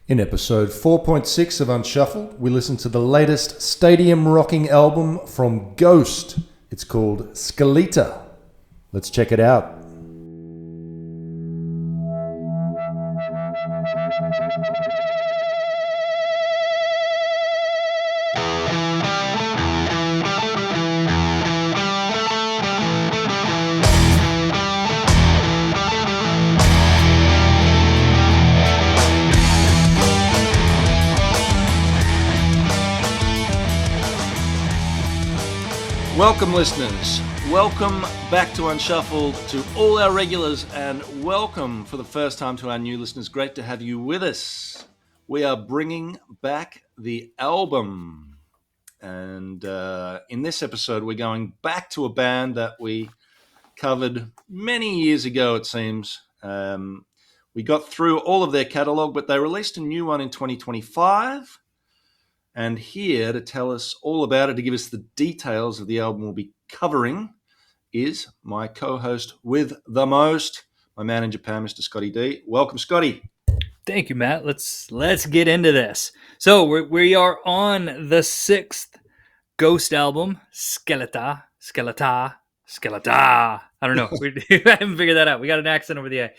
In episode 4.6 of Unshuffled, we listen to the latest stadium rocking album from Ghost. It's called Skeletá. Let's check it out. Welcome, listeners. Welcome back to Unshuffled, to all our regulars, and welcome for the first time to our new listeners. Great to have you with us. We are bringing back the album. And in this episode, we're going back to a band that we covered many years ago, it seems. We got through all of their catalogue, but they released a new one in 2025. And here to tell us all about it, to give us the details of the album we'll be covering, is my co-host with the most, my man in Japan, Mr. Scotty D. Welcome, Scotty. Thank you, Matt. Let's get into this. So we are on the sixth Ghost album, Skeletá. I don't know. I haven't figured that out. We got an accent over the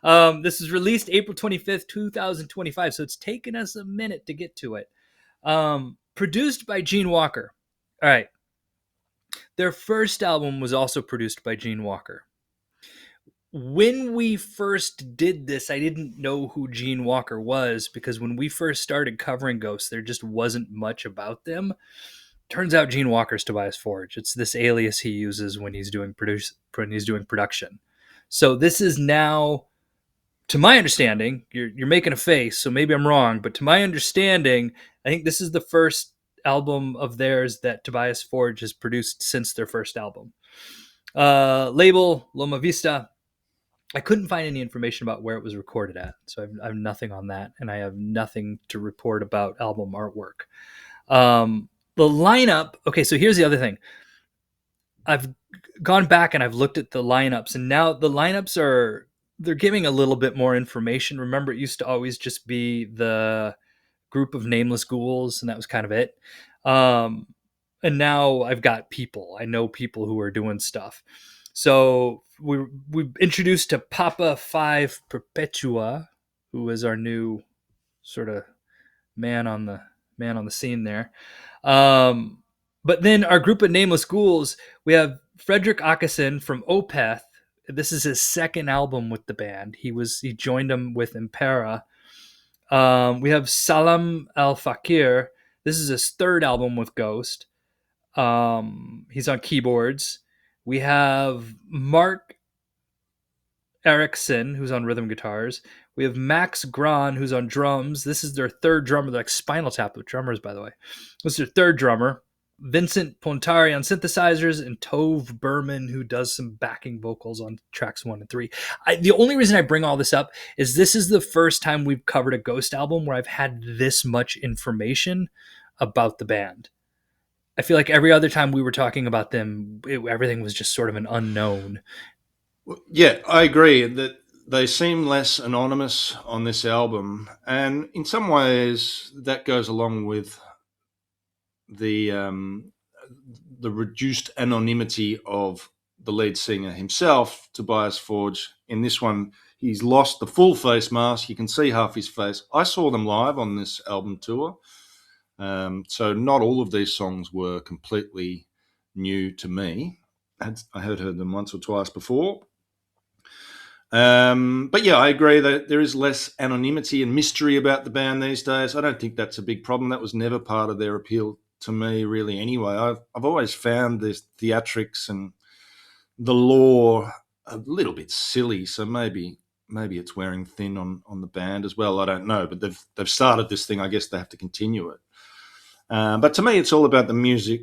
A. This was released April 25th, 2025. So it's taken us a minute to get to it. Produced by Gene Walker. All right. Their first album was also produced by Gene Walker. When we first did this, I didn't know who Gene Walker was because when we first started covering Ghosts, there just wasn't much about them. Turns out Gene Walker's Tobias Forge. It's this alias he uses when he's doing production. So this is now, to my understanding, you're making a face, so maybe I'm wrong, but to my understanding, I think this is the first album of theirs that Tobias Forge has produced since their first album. Label, Loma Vista. I couldn't find any information about where it was recorded at, so I have nothing on that, and I have nothing to report about album artwork. The lineup, okay, so here's the other thing. I've gone back and I've looked at the lineups, and now the lineups they're giving a little bit more information. Remember, it used to always just be the group of nameless ghouls, and that was kind of it. And now I've got people. I know people who are doing stuff. So we introduced to Papa 5 Perpetua, who is our new sort of man on the scene there. But then our group of nameless ghouls, we have Frederick Åkesson from Opeth. This is his second album with the band. He joined them with Impera. We have Salam Al Fakir. This is his third album with Ghost. He's on keyboards. We have Mark Eriksson, who's on rhythm guitars. We have Max Gran, who's on drums. This is their third drummer, like Spinal Tap with drummers, by the way. This is their third drummer. Vincent Pontari on synthesizers, and Tove Berman, who does some backing vocals on tracks 1 and 3. The only reason I bring all this up is this is the first time we've covered a Ghost album where I've had this much information about the band. I feel like every other time we were talking about them, everything was just sort of an unknown. Yeah, I agree that they seem less anonymous on this album, and in some ways that goes along with the reduced anonymity of the lead singer himself, Tobias Forge. In this one, he's lost the full face mask. You can see half his face. I saw them live on this album tour, so not all of these songs were completely new to me. I had heard them once or twice before. But yeah, I agree that there is less anonymity and mystery about the band these days. I don't think that's a big problem. That was never part of their appeal to me, really, anyway. I've always found this theatrics and the lore a little bit silly, so maybe it's wearing thin on the band as well. I don't know, but they've started this thing. I guess they have to continue it. But to me, it's all about the music.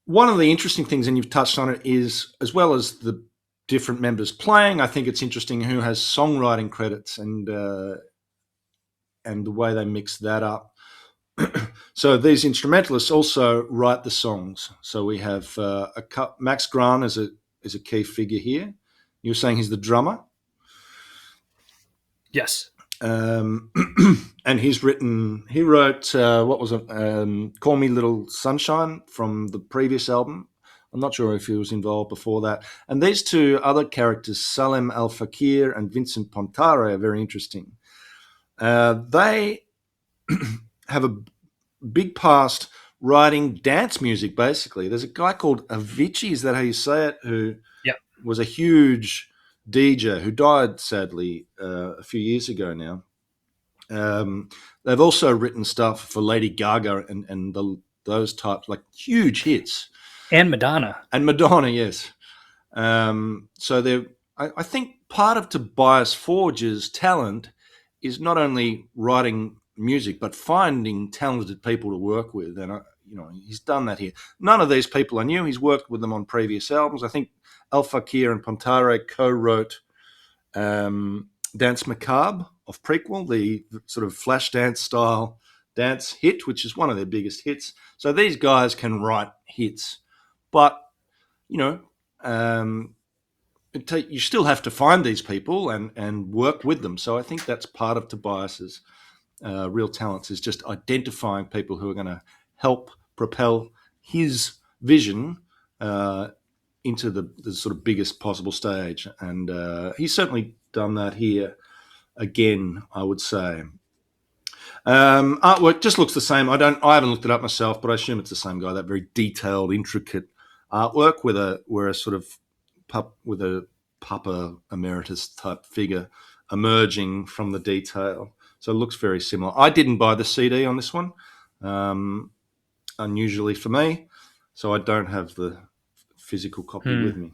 One of the interesting things, and you've touched on it, is as well as the different members playing, I think it's interesting who has songwriting credits and the way they mix that up. So these instrumentalists also write the songs. So we have Max Gran is a key figure here. You were saying he's the drummer? Yes. Um, and he wrote, what was it? Call Me Little Sunshine from the previous album. I'm not sure if he was involved before that. And these two other characters, Salem Al Fakir and Vincent Pontare, are very interesting. They have a big past writing dance music, basically. There's a guy called Avicii, is that how you say it, who Yep. was a huge DJ who died, sadly, a few years ago now. They've also written stuff for Lady Gaga and those types, like huge hits. And Madonna. And Madonna, yes. So I think part of Tobias Forge's talent is not only writing music, but finding talented people to work with. And, he's done that here. None of these people I knew. He's worked with them on previous albums. I think Al Fakir and Pontare co-wrote Dance Macabre of Prequel, the sort of flash dance style dance hit, which is one of their biggest hits. So these guys can write hits. But, you still have to find these people and work with them. So I think that's part of Tobias's real talents, is just identifying people who are going to help propel his vision into the sort of biggest possible stage. And he's certainly done that here again, I would say. Artwork just looks the same. I haven't looked it up myself, but I assume it's the same guy. That very detailed, intricate artwork with a sort of with a Papa Emeritus type figure emerging from the detail. So it looks very similar. I didn't buy the CD on this one, unusually for me, so I don't have the physical copy with me.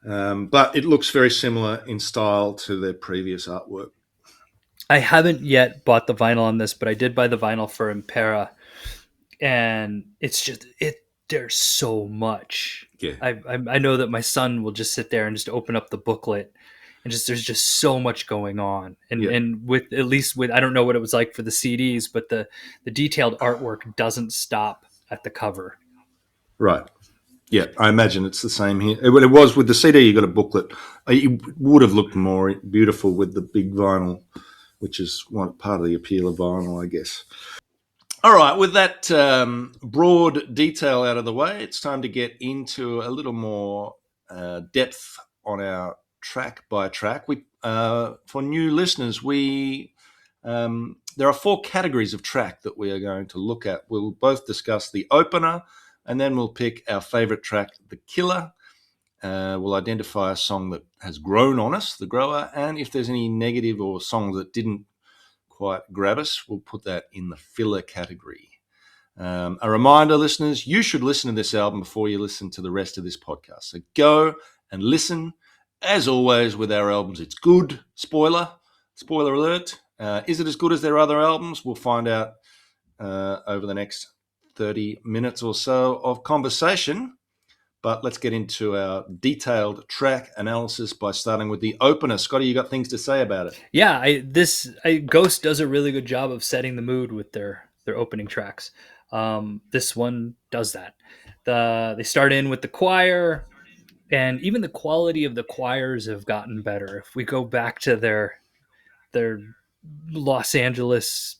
But it looks very similar in style to their previous artwork. I haven't yet bought the vinyl on this, but I did buy the vinyl for Impera, and it's just there's so much. Yeah. I know that my son will just sit there and just open up the booklet, and there's just so much going on. And with at least with I don't know what it was like for the CDs, but the detailed artwork doesn't stop at the cover. Right. Yeah, I imagine it's the same here. When it was with the CD, you got a booklet. It would have looked more beautiful with the big vinyl, which is one part of the appeal of vinyl, I guess. All right, with that broad detail out of the way, it's time to get into a little more depth on our track by track. For new listeners, there are 4 categories of track that we are going to look at. We'll both discuss the opener, and then we'll pick our favorite track, the killer. We'll identify a song that has grown on us, the grower, and if there's any negative or songs that didn't quite grab us, we'll put that in the filler category. A reminder, listeners, you should listen to this album before you listen to the rest of this podcast. So go and listen. As always with our albums, it's good. Spoiler alert. Is it as good as their other albums? We'll find out over the next 30 minutes or so of conversation. But let's get into our detailed track analysis by starting with the opener. Scotty, you got things to say about it? Yeah, Ghost does a really good job of setting the mood with their opening tracks. This one does that. They start in with the choir, and even the quality of the choirs have gotten better. If we go back to their Los Angeles,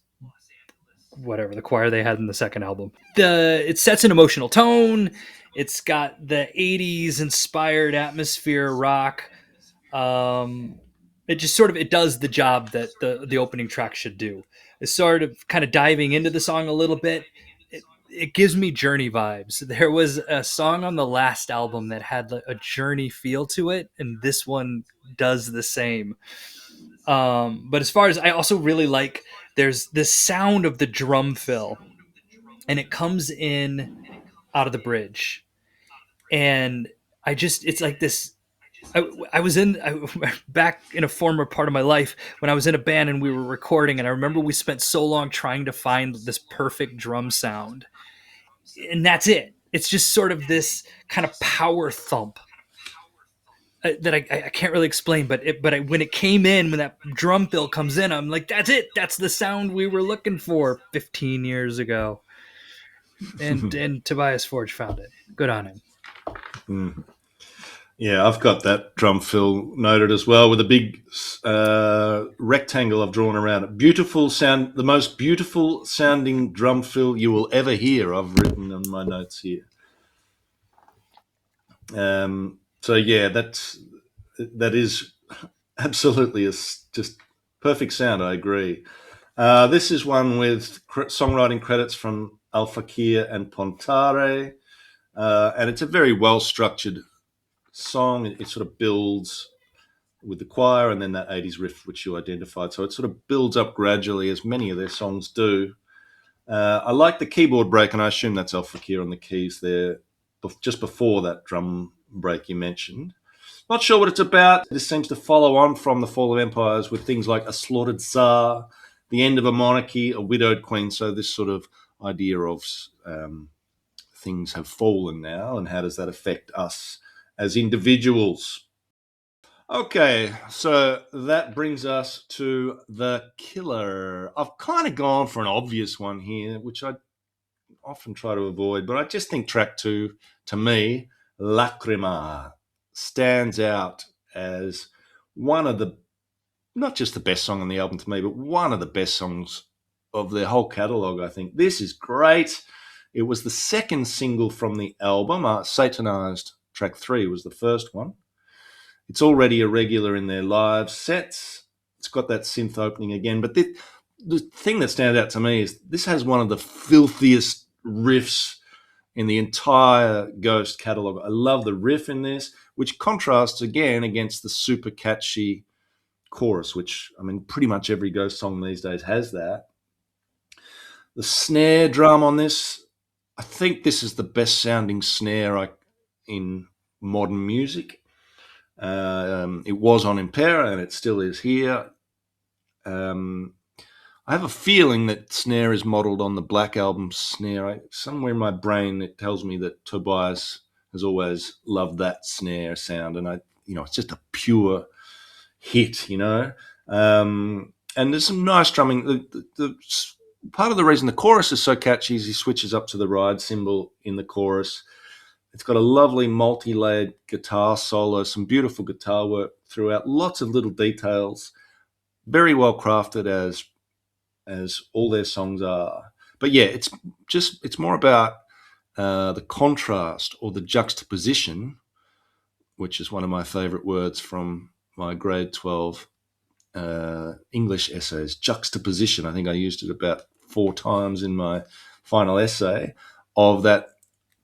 whatever the choir they had in the second album, it sets an emotional tone. It's got the 80s inspired atmosphere rock. It just sort of it does the job that the opening track should do. It's sort of kind of diving into the song a little bit. It gives me Journey vibes. There was a song on the last album that had a Journey feel to it, and this one does the same. But as far as I also really like, there's this sound of the drum fill, and it comes in out of the bridge. And it's like this. I was back in a former part of my life when I was in a band and we were recording, and I remember we spent so long trying to find this perfect drum sound, and that's it. It's just sort of this kind of power thump that I can't really explain, but when it came in, when that drum fill comes in, I'm like, that's it. That's the sound we were looking for 15 years ago. And Tobias Forge found it. Good on him. Mm. Yeah, I've got that drum fill noted as well with a big rectangle I've drawn around it. Beautiful sound, the most beautiful sounding drum fill you will ever hear. I've written on my notes here. So yeah, that is absolutely just perfect sound. I agree. This is one with songwriting credits from Al Fakir and Pontare, and it's a very well structured song. It sort of builds with the choir and then that 80s riff which you identified. So it sort of builds up gradually, as many of their songs do. I like the keyboard break, and I assume that's Al Fakir on the keys there, just before that drum break you mentioned. Not sure what it's about. This seems to follow on from the fall of empires with things like a slaughtered Tsar, the end of a monarchy, a widowed queen. So this sort of idea of things have fallen now, and how does that affect us as individuals? Okay, so that brings us to the killer. I've kind of gone for an obvious one here, which I often try to avoid, but I just think track 2, to me, Lacrima, stands out as one of the, not just the best song on the album to me, but one of the best songs of their whole catalogue, I think. This is great. It was the second single from the album. Satanized, track 3, was the first one. It's already a regular in their live sets. It's got that synth opening again. But the thing that stands out to me is this has one of the filthiest riffs in the entire Ghost catalogue. I love the riff in this, which contrasts again against the super catchy chorus, which, I mean, pretty much every Ghost song these days has that. The snare drum on this, I think this is the best sounding snare in modern music. It was on Impera and it still is here. I have a feeling that snare is modelled on the Black Album snare. Somewhere in my brain it tells me that Tobias has always loved that snare sound, and it's just a pure hit, and there's some nice drumming. The part of the reason the chorus is so catchy is he switches up to the ride cymbal in the chorus. It's got a lovely multi-layered guitar solo, some beautiful guitar work throughout, lots of little details, very well crafted as all their songs are. But yeah, it's more about the contrast or the juxtaposition, which is one of my favorite words from my grade 12 English essays. Juxtaposition. I think I used it about 4 times in my final essay, of that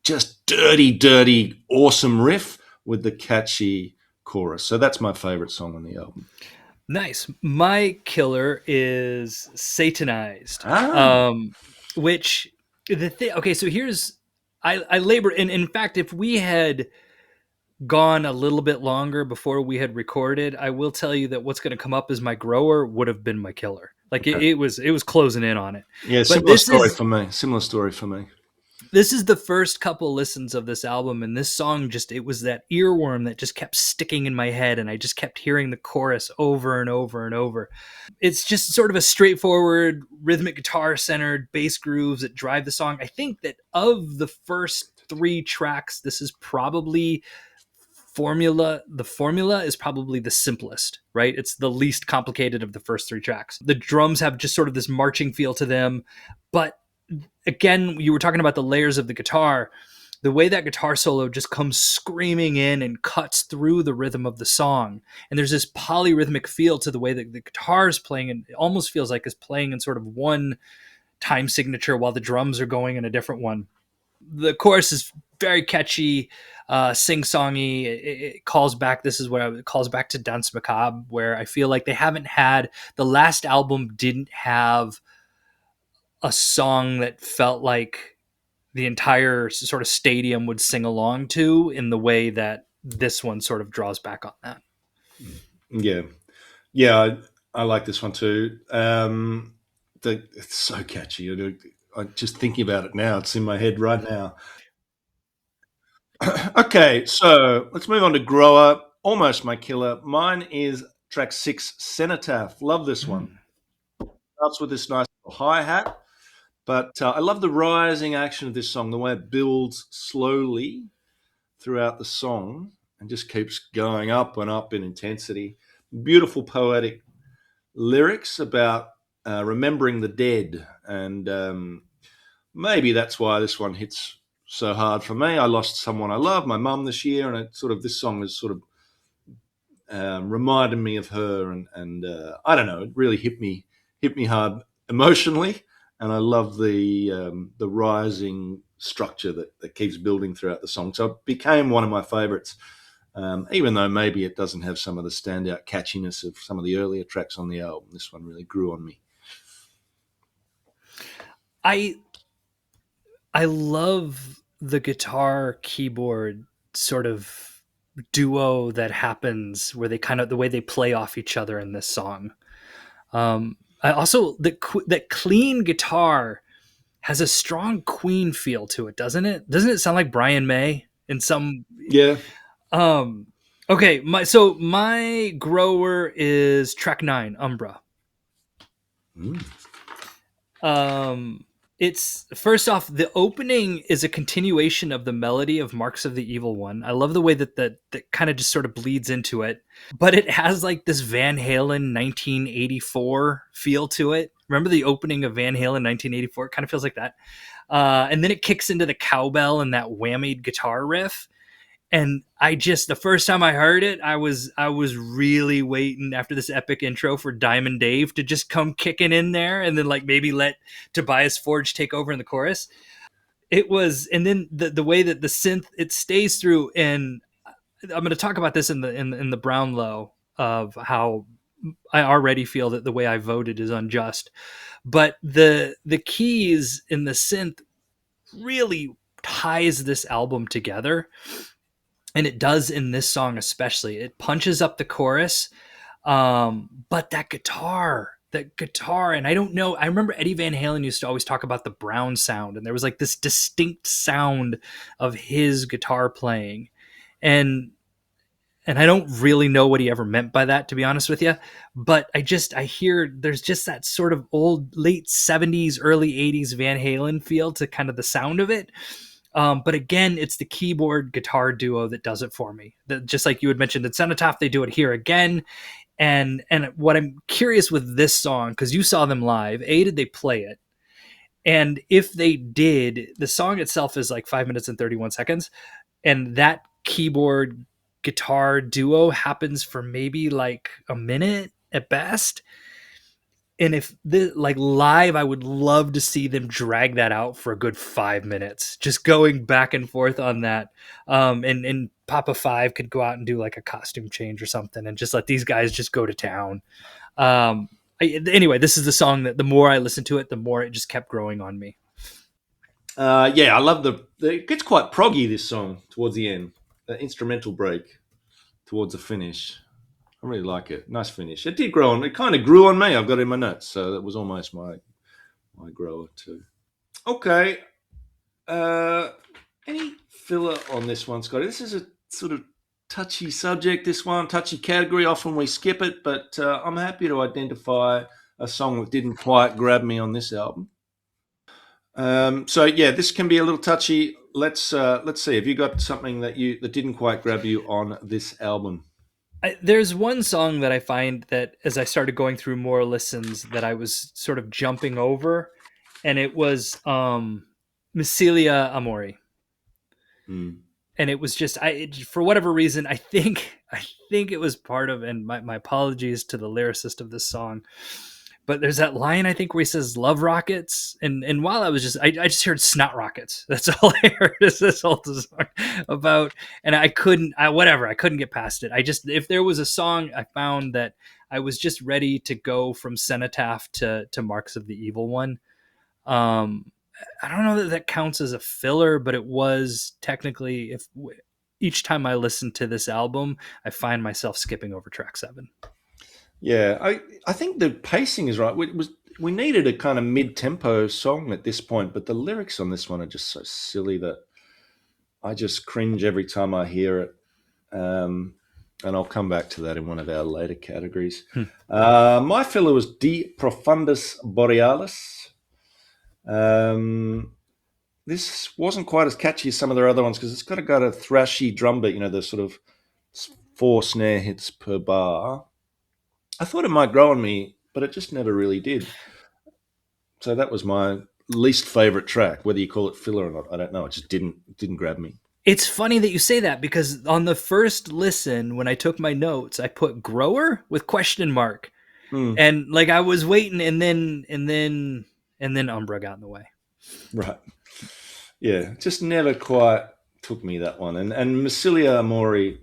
just dirty, awesome riff with the catchy chorus. So that's my favorite song on the album. Nice. My killer is Satanized, which okay, so here's, I labor, and in fact, if we had gone a little bit longer before we had recorded, I will tell you that what's going to come up as my grower would have been my killer. Like okay. it was closing in on it. Yeah, but similar story for me. This is the first couple listens of this album, and this song it was that earworm that just kept sticking in my head, and I just kept hearing the chorus over and over and over. It's just sort of a straightforward, rhythmic guitar-centered bass grooves that drive the song. I think that of the first 3 tracks, this is probably the formula is probably the simplest, right? It's the least complicated of the first 3 tracks. The drums have just sort of this marching feel to them, but again, you were talking about the layers of the guitar. The way that guitar solo just comes screaming in and cuts through the rhythm of the song. And there's this polyrhythmic feel to the way that the guitar is playing, and it almost feels like it's playing in sort of one time signature while the drums are going in a different one. The chorus is very catchy, sing-songy. It calls back, it calls back to Danse Macabre, where I feel like the last album didn't have a song that felt like the entire sort of stadium would sing along to, in the way that this one sort of draws back on that. Yeah, I like this one too. It's so catchy. I'm just thinking about it now. It's in my head right now. Okay, so let's move on to Grower. Almost my killer. Mine is track 6, Cenotaph. Love this one. Starts with this nice hi-hat. But I love the rising action of this song, the way it builds slowly throughout the song. and just keeps going up and up in intensity. Beautiful poetic lyrics about remembering the dead, and maybe that's why this one hits so hard for me. I lost someone I love, my mum, this year, and this song has sort of reminded me of her, and I don't know, it really hit me hard emotionally, and I love the rising structure that keeps building throughout the song. So it became one of my favourites, even though maybe it doesn't have some of the standout catchiness of some of the earlier tracks on the album. This one really grew on me. I love the guitar keyboard sort of duo that happens where they kind of the way they play off each other in this song. I also that clean guitar has a strong Queen feel to it, doesn't it? Doesn't it sound like Brian May in some? Yeah. Okay, my grower is track 9, Umbra. It's first off, the opening is a continuation of the melody of Marks of the Evil One. I love the way that kind of just sort of bleeds into it, but it has like this Van Halen 1984 feel to it. Remember the opening of Van Halen 1984? It kind of feels like that. And then it kicks into the cowbell and that whammied guitar riff. And the first time I heard it, I was really waiting after this epic intro for Diamond Dave to just come kicking in there, and then like maybe let Tobias Forge take over in the chorus. It was, and then the way that the synth it stays through, and I'm going to talk about this in the Brownlow of how I already feel that the way I voted is unjust, but the keys in the synth really ties this album together. And it does in this song especially. It punches up the chorus, but that guitar, and I don't know. I remember Eddie Van Halen used to always talk about the Brown sound, and there was like this distinct sound of his guitar playing, and I don't really know what he ever meant by that, to be honest with you. But I hear there's just that sort of old late 70s, early 80s Van Halen feel to kind of the sound of it. But again, it's the keyboard guitar duo that does it for me. Just like you had mentioned at Cenotaph, they do it here again. And what I'm curious with this song, because you saw them live, did they play it? And if they did, the song itself is like 5 minutes and 31 seconds. And that keyboard guitar duo happens for maybe like a minute at best. And if like live, I would love to see them drag that out for a good 5 minutes, just going back and forth on that. And Papa Five could go out and do like a costume change or something, and just let these guys just go to town. Anyway, this is the song that the more I listened to it, the more it just kept growing on me. Yeah, I love it gets quite proggy, this song, towards the end. The instrumental break towards the finish. I really like it. Nice finish. It did grow on. It kind of grew on me. I've got it in my notes, so that was almost my grower too. Okay. Any filler on this one, Scotty? This is a sort of touchy subject. This one, touchy category. Often we skip it, but I'm happy to identify a song that didn't quite grab me on this album. So yeah, this can be a little touchy. Let's see. Have you got something that didn't quite grab you on this album? There's one song that I find that as I started going through more listens that I was sort of jumping over, and it was Micilia Amori. And it was just for whatever reason, I think it was part of, and my apologies to the lyricist of this song, but there's that line I think where he says "love rockets," and while I just heard snot rockets. That's all I heard is this whole song about, and I couldn't get past it. If there was a song I found that I was just ready to go from Cenotaph to Marks of the Evil One. I don't know that counts as a filler, but it was technically, each time I listen to this album, I find myself skipping over track 7. Yeah, I think the pacing is right. We needed a kind of mid-tempo song at this point, but the lyrics on this one are just so silly that I just cringe every time I hear it. And I'll come back to that in one of our later categories. My filler was De Profundis Borealis. This wasn't quite as catchy as some of their other ones because it's got a thrashy drum beat, the sort of 4 snare hits per bar. I thought it might grow on me, but it just never really did. So that was my least favorite track. Whether you call it filler or not, I don't know. It just didn't grab me. It's funny that you say that, because on the first listen, when I took my notes, I put grower with question mark. And like I was waiting, and then Umbra got in the way. Right. Yeah, just never quite took me, that one. And Massilia Amori,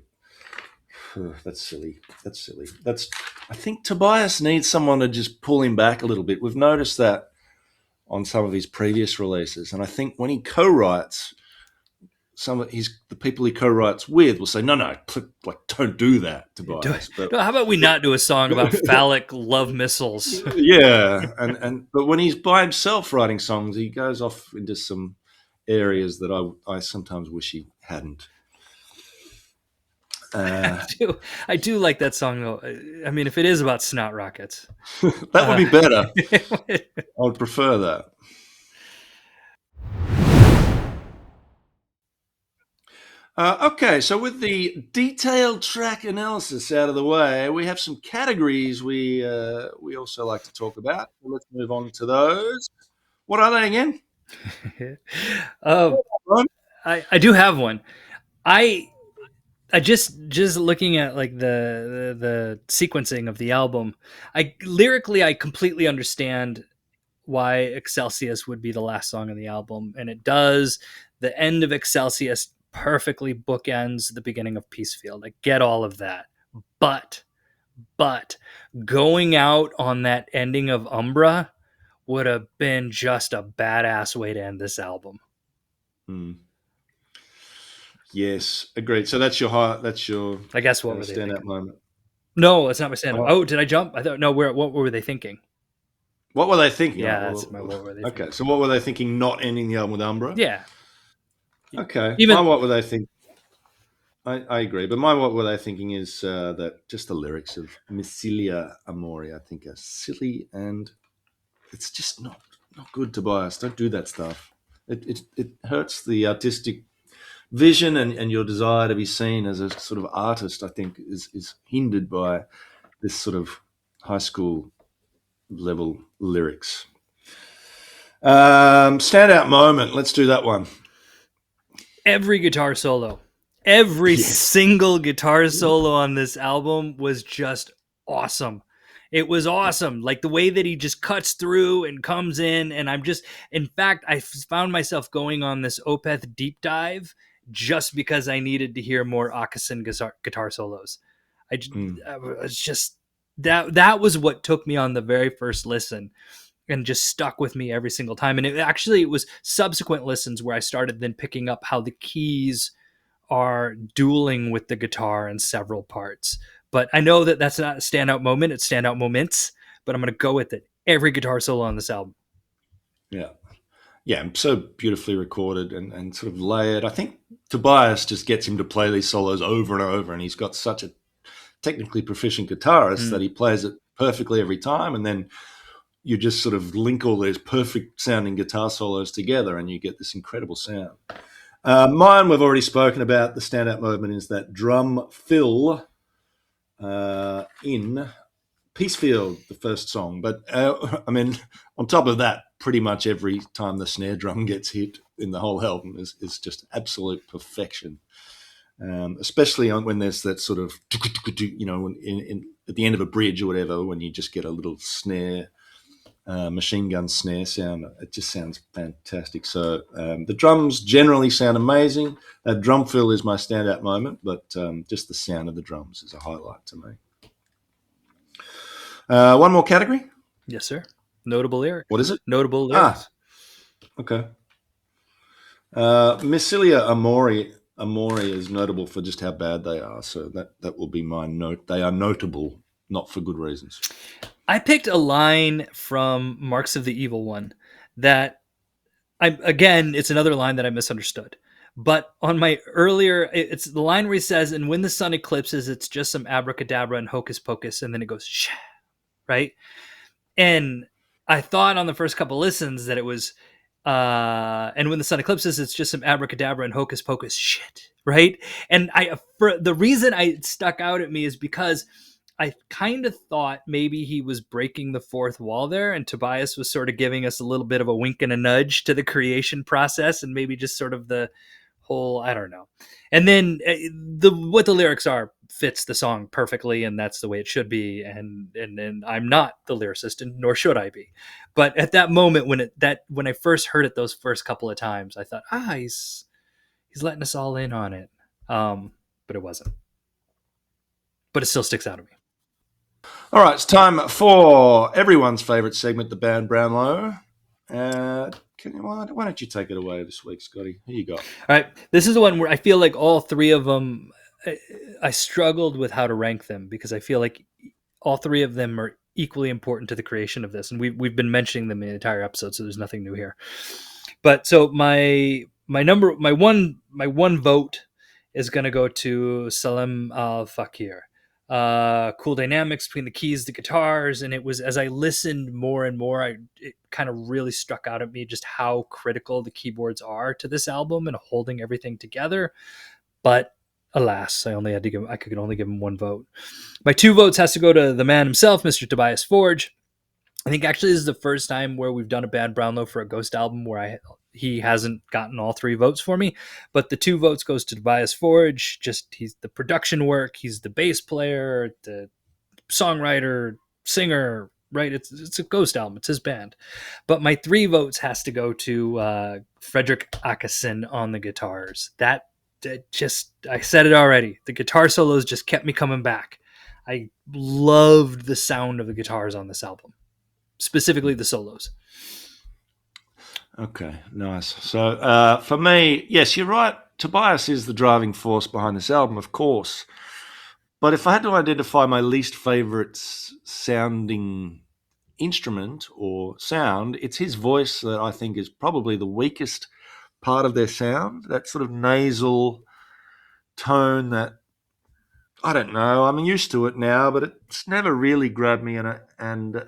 that's silly. I think Tobias needs someone to just pull him back a little bit. We've noticed that on some of his previous releases, and I think when he co-writes, the people he co-writes with will say, no, like don't do that, Tobias. But how about we not do a song about phallic love missiles? Yeah, but when he's by himself writing songs, he goes off into some areas that I sometimes wish he hadn't. I do like that song, though. I mean, if it is about snot rockets, that would be better. I would prefer that. Okay, so with the detailed track analysis out of the way, we have some categories we also like to talk about. Let's move on to those. What are they again? I do have one. I just looking at like the sequencing of the album, lyrically I completely understand why Excelsius would be the last song on the album, and it does. The end of Excelsius perfectly bookends the beginning of Peacefield. I get all of that, but going out on that ending of Umbra would have been just a badass way to end this album. Yes, agreed. So that's your I guess what were they standout thinking? moment. No, it's not my standout. Oh, did I jump? I thought no. What were they thinking? What were they thinking? Yeah, that's my what were they thinking. Okay, so what were they thinking? Not ending the album with Umbra? Yeah. Okay. My what were they thinking? I agree, but my what were they thinking is that just the lyrics of Massilia Amori, I think, are silly, and it's just not good, Tobias. Don't do that stuff. It hurts the artistic vision and your desire to be seen as a sort of artist. I think is hindered by this sort of high school level lyrics. Standout moment. Let's do that one. Every guitar solo. Every single guitar solo on this album was just awesome. It was awesome. Like the way that he just cuts through and comes in. And in fact, I found myself going on this Opeth deep dive just because I needed to hear more Akasin guitar solos. That was what took me on the very first listen and just stuck with me every single time. And it was subsequent listens where I started then picking up how the keys are dueling with the guitar in several parts. But I know that that's not a standout moment. It's standout moments, but I'm going to go with it. Every guitar solo on this album. Yeah, so beautifully recorded and sort of layered. I think Tobias just gets him to play these solos over and over, and he's got such a technically proficient guitarist that he plays it perfectly every time, and then you just sort of link all these perfect sounding guitar solos together and you get this incredible sound. Mine, we've already spoken about. The standout moment is that drum fill in Peacefield, the first song. But I mean, on top of that, pretty much every time the snare drum gets hit in the whole album is just absolute perfection. Especially when there's that sort of, you know, at the end of a bridge or whatever, when you just get a little snare, machine gun snare sound. It just sounds fantastic. So the drums generally sound amazing. That drum fill is my standout moment, but just the sound of the drums is a highlight to me. One more category? Yes, sir. Notable lyrics. What is it? Notable lyrics. Okay. Massilia Amori is notable for just how bad they are. So that will be my note. They are notable, not for good reasons. I picked a line from Marks of the Evil One that it's another line that I misunderstood. But on my earlier, it's the line where he says, "And when the sun eclipses, it's just some abracadabra and hocus pocus," and then it goes, "Shh," right? And I thought on the first couple listens that it was And when the sun eclipses, it's just some abracadabra and hocus pocus shit, right? And the reason it stuck out at me is because I kind of thought maybe he was breaking the fourth wall there, and Tobias was sort of giving us a little bit of a wink and a nudge to the creation process, and maybe just sort of the whole, I don't know. And then what the lyrics are fits the song perfectly, and that's the way it should be. And I'm not the lyricist, and nor should I be. But at that moment when I first heard it those first couple of times, I thought, he's letting us all in on it. But it wasn't. But it still sticks out to me. All right, it's time for everyone's favourite segment, the Band Brownlow. Why don't you take it away this week, Scotty? Here you go. All right, this is the one where I feel like all three of them, I struggled with how to rank them because I feel like all three of them are equally important to the creation of this, and we've been mentioning them in the entire episode, so there's nothing new here. But so my one vote is going to go to Salem Al Fakir. Cool dynamics between the keys, the guitars, and it was, as I listened more and more, it kind of really struck out at me just how critical the keyboards are to this album and holding everything together. But alas, I could only give him one vote. My two votes has to go to the man himself, Mr. Tobias Forge. I think actually this is the first time where we've done a Band Brownlow for a Ghost album where he hasn't gotten all three votes for me, but the two votes goes to Tobias Forge. Just he's the production work, he's the bass player, the songwriter, singer, right? It's a Ghost album, it's his band. But my three votes has to go to Frederick Akesson on the guitars. That just, I said it already. The guitar solos just kept me coming back. I loved the sound of the guitars on this album, specifically the solos. Okay, nice. So for me, yes, you're right. Tobias is the driving force behind this album, of course. But if I had to identify my least favourite sounding instrument or sound, it's his voice that I think is probably the weakest part of their sound. That sort of nasal tone that, I don't know, I'm used to it now, but it's never really grabbed me. And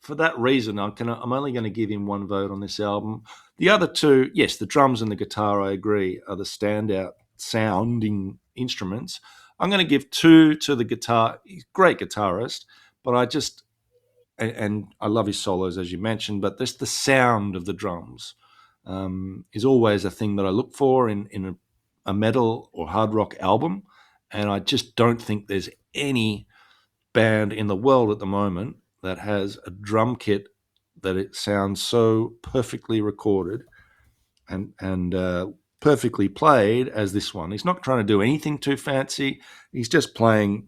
for that reason, I'm only going to give him one vote on this album. The other two, yes, the drums and the guitar, I agree, are the standout sounding instruments. I'm going to give two to the guitar. He's a great guitarist, but and I love his solos, as you mentioned, but the sound of the drums is always a thing that I look for in a metal or hard rock album. And I just don't think there's any band in the world at the moment that has a drum kit that it sounds so perfectly recorded and perfectly played as this one. He's not trying to do anything too fancy. He's just playing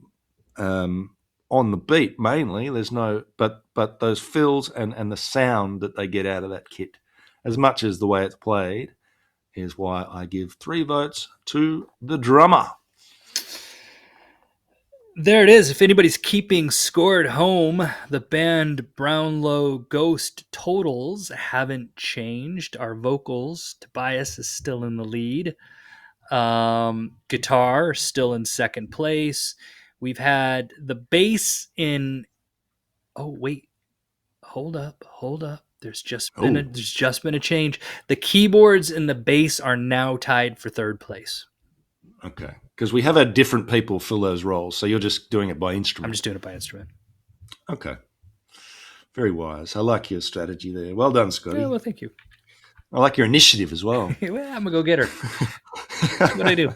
on the beat mainly. There's no, but those fills and the sound that they get out of that kit, as much as the way it's played, is why I give 3 votes to the drummer. There it is. If anybody's keeping score at home, the Band Brownlow Ghost totals haven't changed. Our vocals, Tobias is still in the lead. Guitar still in second place. We've had the bass in. Oh wait, hold up. There's just been a change. The keyboards and the bass are now tied for third place. Okay, because we have had different people fill those roles, so you're just doing it by instrument. I'm just doing it by instrument. Okay. Very wise. I like your strategy there. Well done, Scotty. Yeah, well, thank you. I like your initiative as well. Well, I'm going to go get her. That's what I do.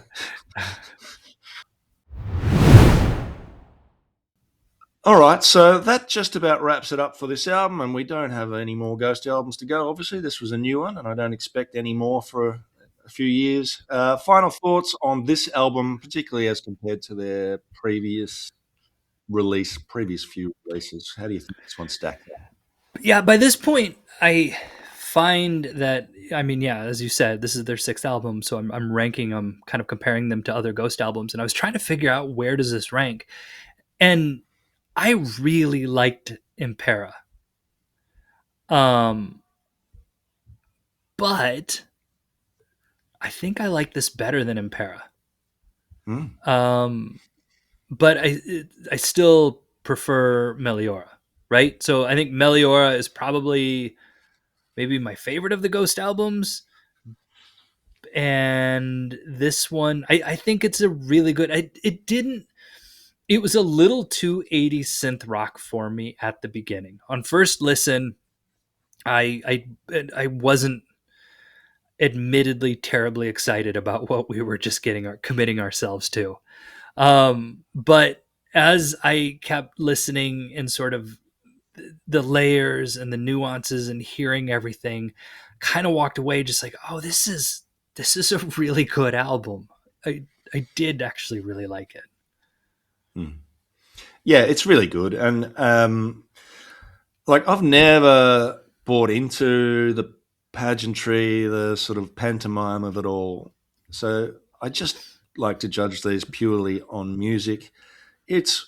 All right, so that just about wraps it up for this album, and we don't have any more Ghost albums to go. Obviously, this was a new one, and I don't expect any more for a few years. Final thoughts on this album, particularly as compared to their previous few releases. How do you think this one stacked up? Yeah, by this point, I find that, I mean, yeah, as you said, this is their 6th album, so I'm ranking them, kind of comparing them to other Ghost albums, and I was trying to figure out where does this rank, and I really liked Impera. But I think I like this better than Impera. But I still prefer Meliora, right? So I think Meliora is probably maybe my favorite of the Ghost albums. And this one, I think it's a really good. It was a little too 80s synth rock for me at the beginning. On first listen, I wasn't admittedly terribly excited about what we were just committing ourselves to. But as I kept listening and sort of the layers and the nuances and hearing everything, kind of walked away just like, oh, this is a really good album. I did actually really like it. Yeah, it's really good. And like, I've never bought into the pageantry, the sort of pantomime of it all. So I just like to judge these purely on music. It's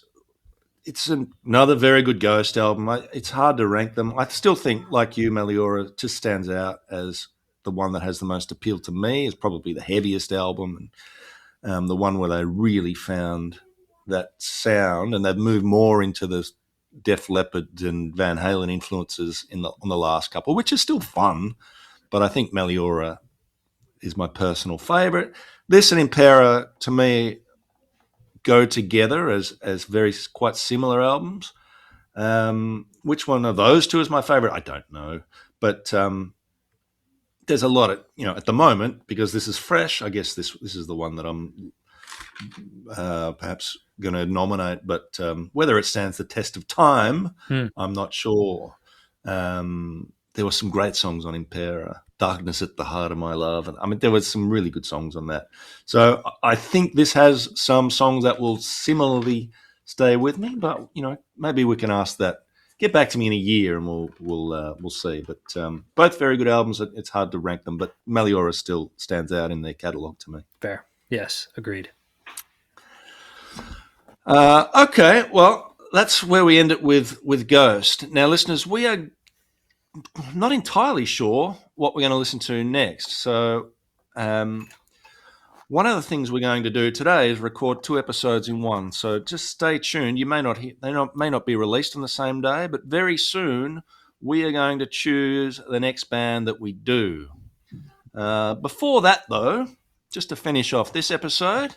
another very good Ghost album. It's hard to rank them. I still think, like you, Meliora just stands out as the one that has the most appeal to me. It's probably the heaviest album, and the one where they really found that sound, and they've moved more into the Def Leppard and Van Halen influences on the last couple, which is still fun. But I think Meliora is my personal favourite. This and Impera, to me, go together as very quite similar albums. Which one of those two is my favorite? I don't know, but there's a lot of, at the moment, because this is fresh. I guess this is the one that I'm perhaps going to nominate, but whether it stands the test of time, I'm not sure. There were some great songs on Impera, Darkness at the Heart of My Love. And I mean, there was some really good songs on that. So I think this has some songs that will similarly stay with me, but, maybe we can ask that. Get back to me in a year and we'll see. But both very good albums. It's hard to rank them, but Meliora still stands out in their catalogue to me. Fair. Yes, agreed. Okay, well, that's where we end it with Ghost. Now, listeners, we are not entirely sure what we're going to listen to next. So one of the things we're going to do today is record 2 episodes in one. So just stay tuned. You may not may not be released on the same day, but very soon we are going to choose the next band that we do. Before that, though, just to finish off this episode,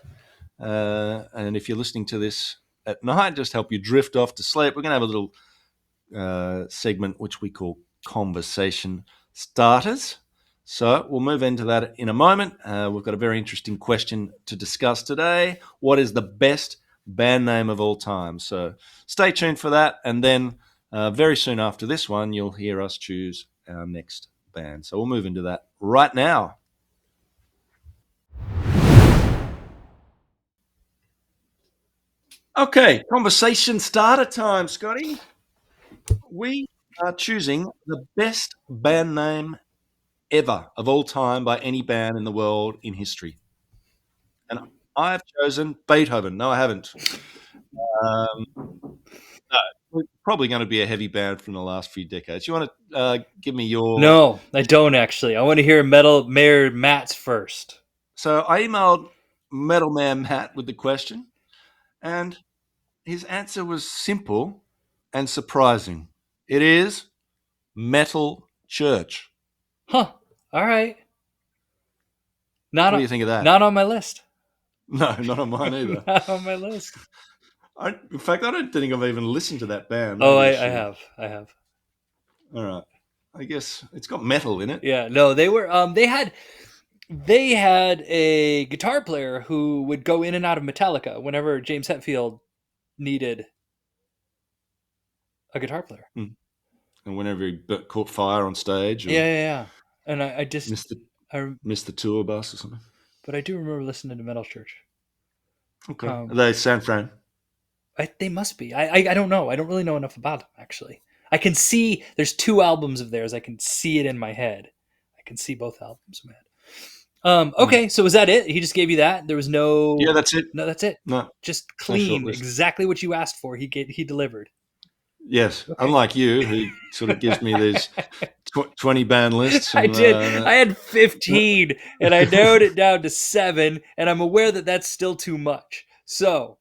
and if you're listening to this at night, just help you drift off to sleep, we're going to have a little segment which we call Conversation Starters. So we'll move into that in a moment. We've got a very interesting question to discuss today. What is the best band name of all time? So stay tuned for that. And then very soon after this one, you'll hear us choose our next band. So we'll move into that right now. Okay, conversation starter time, Scotty. We are choosing the best band name ever of all time by any band in the world in history. And I've chosen Beethoven. No, I haven't. No, we're probably going to be a heavy band from the last few decades. You want to give me your... No, I don't actually. I want to hear Mayor Matt's first. So I emailed Metal Man Matt with the question, and his answer was simple and surprising. It is Metal Church. Huh. All right. What do you think of that? Not on my list. No, not on mine either. Not on my list. In fact, I don't think I've even listened to that band. Oh, I have. All right. I guess it's got metal in it. Yeah. No, they were. They had a guitar player who would go in and out of Metallica whenever James Hetfield needed a guitar player. And whenever he caught fire on stage. Yeah. And I just missed the tour bus or something. But I do remember listening to Metal Church. Okay. Are they San Fran? They must be. I don't know. I don't really know enough about them, actually. I can see there's 2 albums of theirs. I can see it in my head. I can see both albums in my head. Okay, so was that it? He just gave you that? There was no... Yeah, that's it. No, that's it. No. Just clean. Exactly what you asked for. He delivered. Yes. Okay. Unlike you, who sort of gives me these 20 band lists. And, I did. I had 15, and I narrowed it down to 7, and I'm aware that that's still too much. So,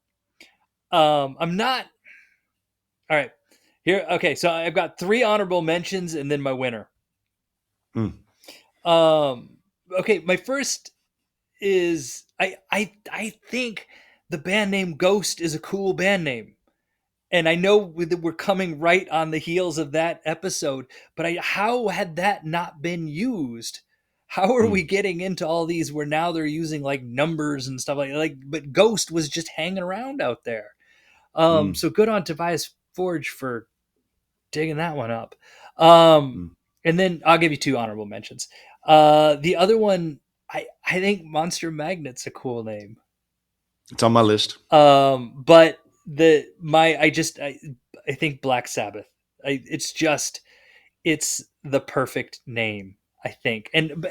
I'm not... All right. Here, okay, so I've got 3 honorable mentions and then my winner. Mm. Okay, my first is I think the band name Ghost is a cool band name. And I know we're coming right on the heels of that episode, but how had that not been used? How are we Mm. getting into all these where now they're using like numbers and stuff like but Ghost was just hanging around out there. Mm. So good on Tobias Forge for digging that one up. Um, Mm. and then I'll give you two honorable mentions. The other one, I think Monster Magnet's a cool name. It's on my list. But I think Black Sabbath. It's the perfect name, I think. And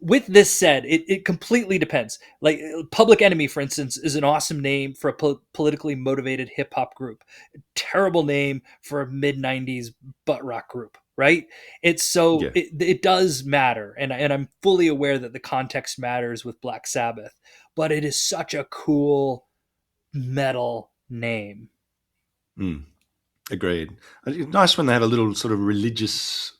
with this said, it completely depends. Like Public Enemy, for instance, is an awesome name for a politically motivated hip hop group. Terrible name for a mid '90s butt rock group, right? It's so Yeah. it does matter, and I'm fully aware that the context matters with Black Sabbath, but it is such a cool metal name. Mm. Agreed. It's nice when they have a little sort of religious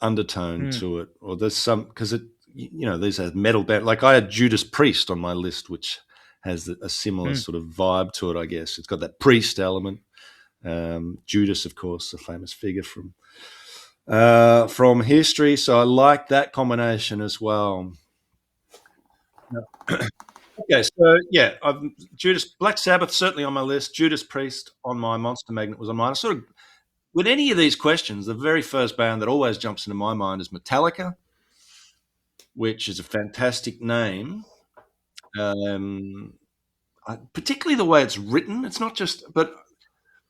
undertone to it, or there's some because there's a metal band. Like I had Judas Priest on my list, which has a similar sort of vibe to it. I guess it's got that priest element. Judas, of course, a famous figure from history. So I like that combination as well. Okay, so yeah, Black Sabbath certainly on my list. Judas Priest on my Monster Magnet was on mine. I sort of with any of these questions, the very first band that always jumps into my mind is Metallica, which is a fantastic name. Particularly the way it's written. It's not just, but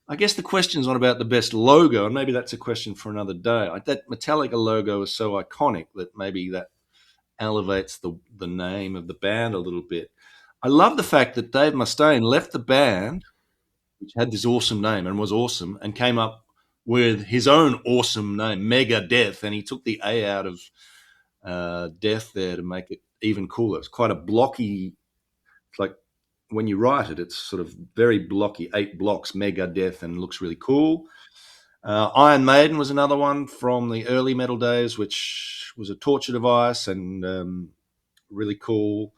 I guess the question's not about the best logo, and maybe that's a question for another day. That Metallica logo is so iconic that maybe that elevates the name of the band a little bit. I love the fact that Dave Mustaine left the band, which had this awesome name and was awesome, and came up with his own awesome name, Mega Death, and he took the A out of Death there to make it even cooler. It's quite a blocky, like when you write it, it's sort of very blocky, 8 blocks, Mega Death, and looks really cool. Iron Maiden was another one from the early metal days, which was a torture device and really cool.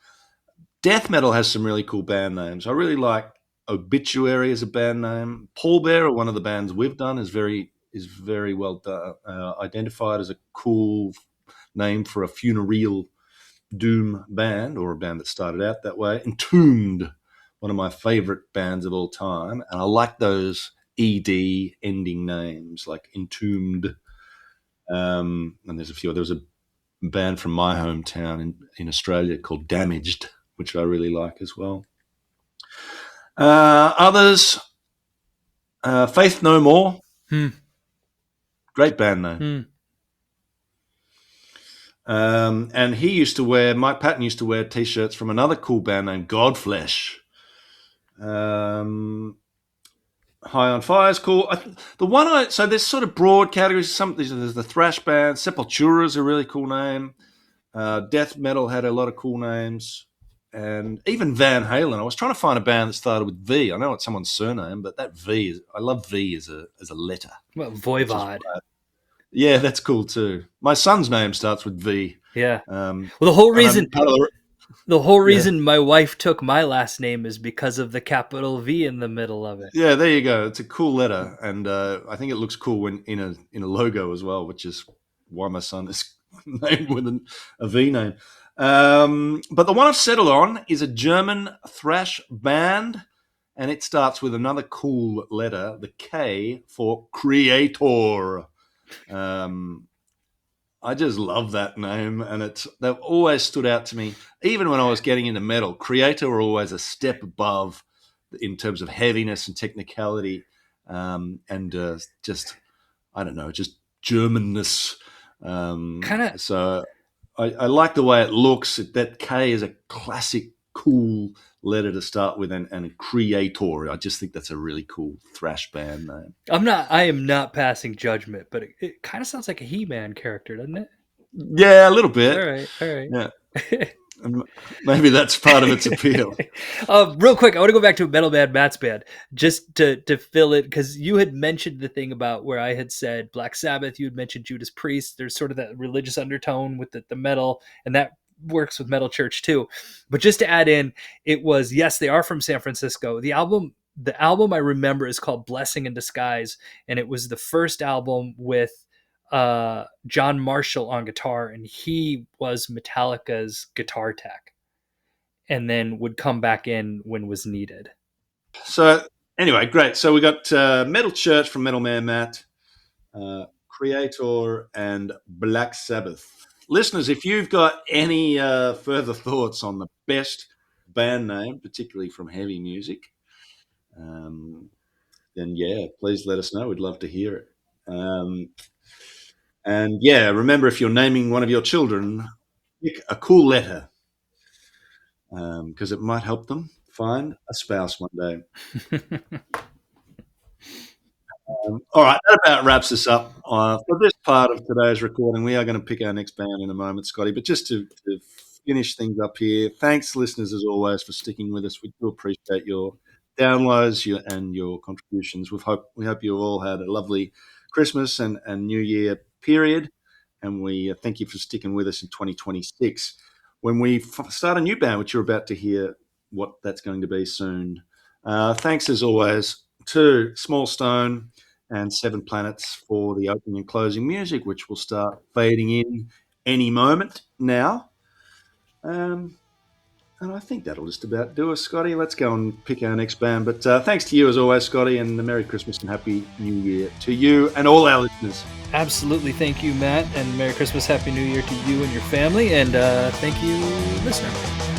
Death metal has some really cool band names. I really like Obituary as a band name. Pallbearer, one of the bands we've done, is very well done, identified as a cool name for a funereal doom band, or a band that started out that way. Entombed, one of my favorite bands of all time, and I like those ed ending names like Entombed. And there's a few. There was a band from my hometown in Australia called Damaged, which I really like as well. Others, Faith No More. Great band name. And Mike Patton used to wear T-shirts from another cool band named Godflesh. High on Fire is cool. So there's sort of broad categories. There's the thrash band. Sepultura is a really cool name. Death metal had a lot of cool names. And even Van Halen. I was trying to find a band that started with V. I know it's someone's surname, but that I love V as a letter. Well, Voivod. Yeah, that's cool too. My son's name starts with V. Yeah. Well, the whole reason yeah. my wife took my last name is because of the capital V in the middle of it. Yeah, there you go. It's a cool letter, and I think it looks cool when in a logo as well, which is why my son is named with a V name. But the one I've settled on is a German thrash band, and it starts with another cool letter, the K for Creator. I just love that name, and they've always stood out to me. Even when I was getting into metal, Creator were always a step above in terms of heaviness and technicality, and just I don't know, just Germanness. So I like the way it looks. That K is a classic, cool letter to start with, and a Creator. I just think that's a really cool thrash band name. I am not passing judgment, but it kind of sounds like a He-Man character, doesn't it? Yeah, a little bit. All right. Yeah. Maybe that's part of its appeal. Real quick, I want to go back to Metal Man Matt's band just to fill it, because you had mentioned the thing about where I had said Black Sabbath, you had mentioned Judas Priest. There's sort of that religious undertone with the metal, and that works with Metal Church too. But just to add in, it was, yes, they are from San Francisco. The album I remember is called Blessing in Disguise, and it was the first album with John Marshall on guitar, and he was Metallica's guitar tech, and then would come back in when was needed. So anyway, great. So we got Metal Church from Metal Man Matt, Creator, and Black Sabbath. Listeners, if you've got any further thoughts on the best band name, particularly from heavy music, then yeah, please let us know. We'd love to hear it. And yeah, remember, if you're naming one of your children, pick a cool letter, because it might help them find a spouse one day. All right, that about wraps us up for this part of today's recording. We are going to pick our next band in a moment, Scotty, but just to finish things up here, thanks, listeners, as always, for sticking with us. We do appreciate your downloads and your contributions. We hope you all had a lovely Christmas and New Year period, and we thank you for sticking with us in 2026 when we start a new band, which you're about to hear what that's going to be soon. Thanks, as always, to Small Stone and Seven Planets for the opening and closing music, which will start fading in any moment now. And I think that'll just about do us, Scotty. Let's go and pick our next band. But thanks to you, as always, Scotty, and a Merry Christmas and Happy New Year to you and all our listeners. Absolutely. Thank you, Matt, and Merry Christmas, Happy New Year to you and your family. And thank you, listener.